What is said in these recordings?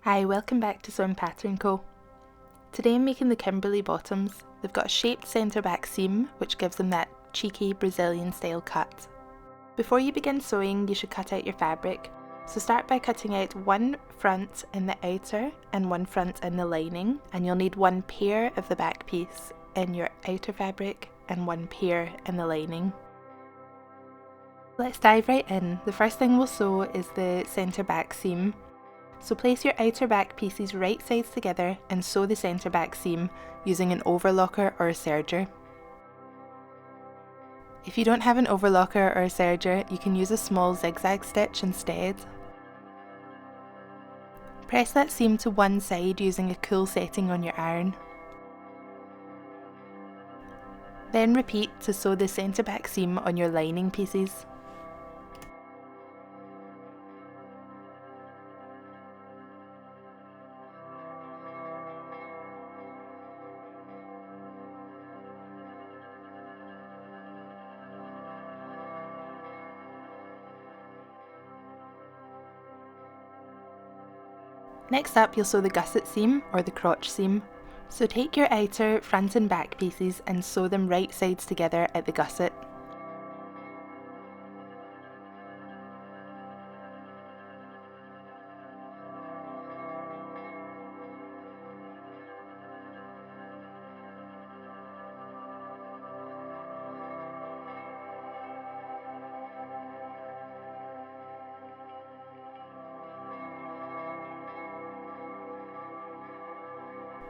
Hi, welcome back to Swim Pattern Co. Today I'm making the Kimberly Bottoms. They've got a shaped centre back seam which gives them that cheeky Brazilian style cut. Before you begin sewing you should cut out your fabric. So start by cutting out one front in the outer and one front in the lining, and you'll need one pair of the back piece in your outer fabric and one pair in the lining. Let's dive right in. The first thing we'll sew is the centre back seam. So place your outer back pieces right sides together and sew the centre back seam using an overlocker or a serger. If you don't have an overlocker or a serger, you can use a small zigzag stitch instead. Press that seam to one side using a cool setting on your iron. Then repeat to sew the centre back seam on your lining pieces. Next up, you'll sew the gusset seam or the crotch seam. So take your outer front and back pieces and sew them right sides together at the gusset.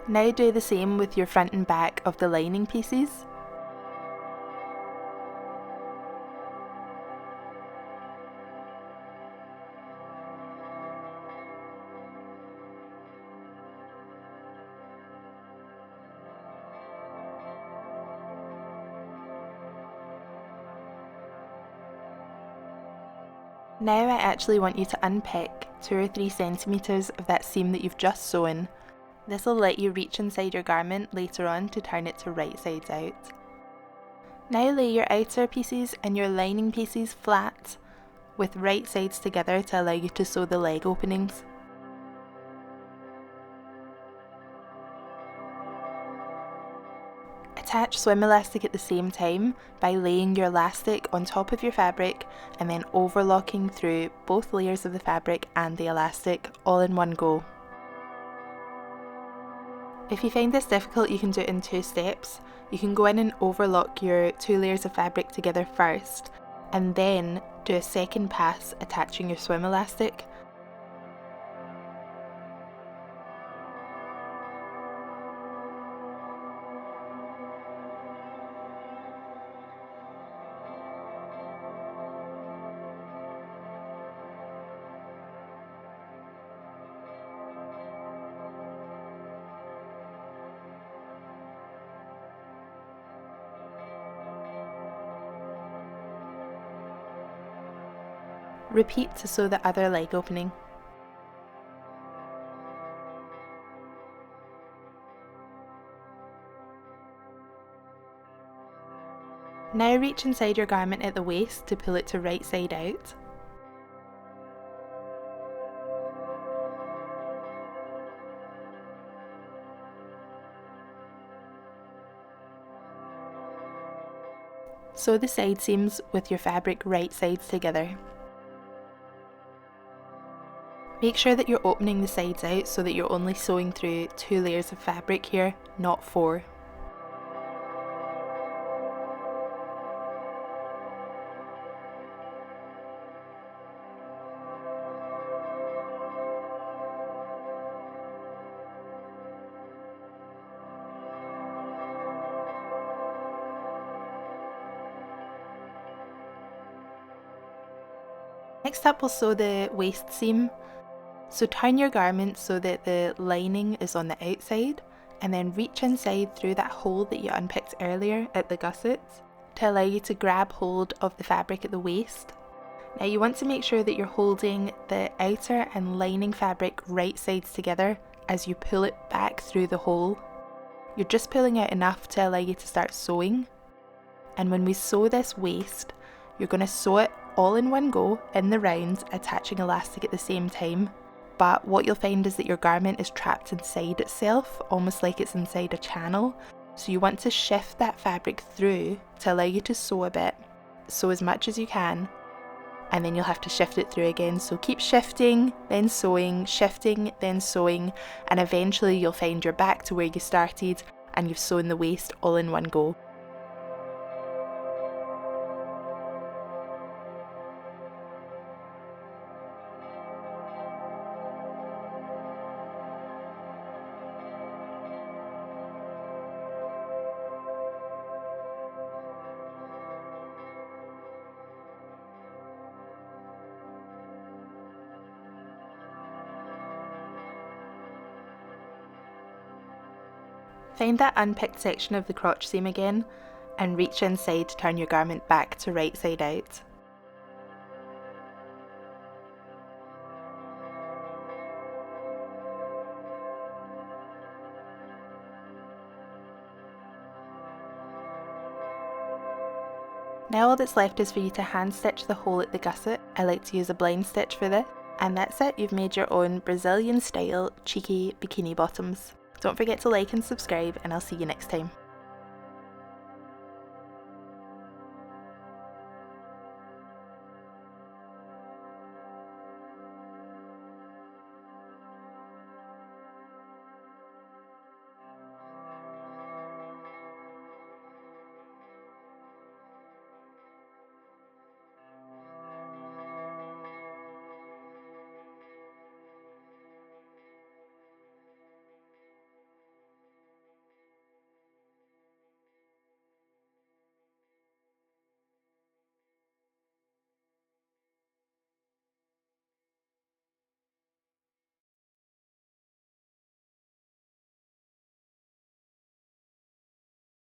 Now do the same with your front and back of the lining pieces. Now I actually want you to unpick 2 or 3 centimetres of that seam that you've just sewn. This will let you reach inside your garment later on to turn it to right sides out. Now lay your outer pieces and your lining pieces flat with right sides together to allow you to sew the leg openings. Attach swim elastic at the same time by laying your elastic on top of your fabric and then overlocking through both layers of the fabric and the elastic all in one go. If you find this difficult, you can do it in 2 steps. You can go in and overlock your 2 layers of fabric together first, and then do a second pass attaching your swim elastic. Repeat to sew the other leg opening. Now reach inside your garment at the waist to pull it to right side out. Sew the side seams with your fabric right sides together. Make sure that you're opening the sides out so that you're only sewing through 2 layers of fabric here, not 4. Next up, we'll sew the waist seam. So turn your garment so that the lining is on the outside, and then reach inside through that hole that you unpicked earlier at the gusset to allow you to grab hold of the fabric at the waist. Now you want to make sure that you're holding the outer and lining fabric right sides together as you pull it back through the hole. You're just pulling out enough to allow you to start sewing. And when we sew this waist, you're going to sew it all in one go in the round, attaching elastic at the same time. but what you'll find is that your garment is trapped inside itself, almost like it's inside a channel. So you want to shift that fabric through to allow you to sew a bit, sew as much as you can, and then you'll have to shift it through again. So keep shifting, then sewing, and eventually you'll find you're back to where you started and you've sewn the waist all in one go. Find that unpicked section of the crotch seam again and reach inside to turn your garment back to right side out. Now all that's left is for you to hand stitch the hole at the gusset. I like to use a blind stitch for this. And that's it, you've made your own Brazilian style cheeky bikini bottoms. Don't forget to like and subscribe, and I'll see you next time.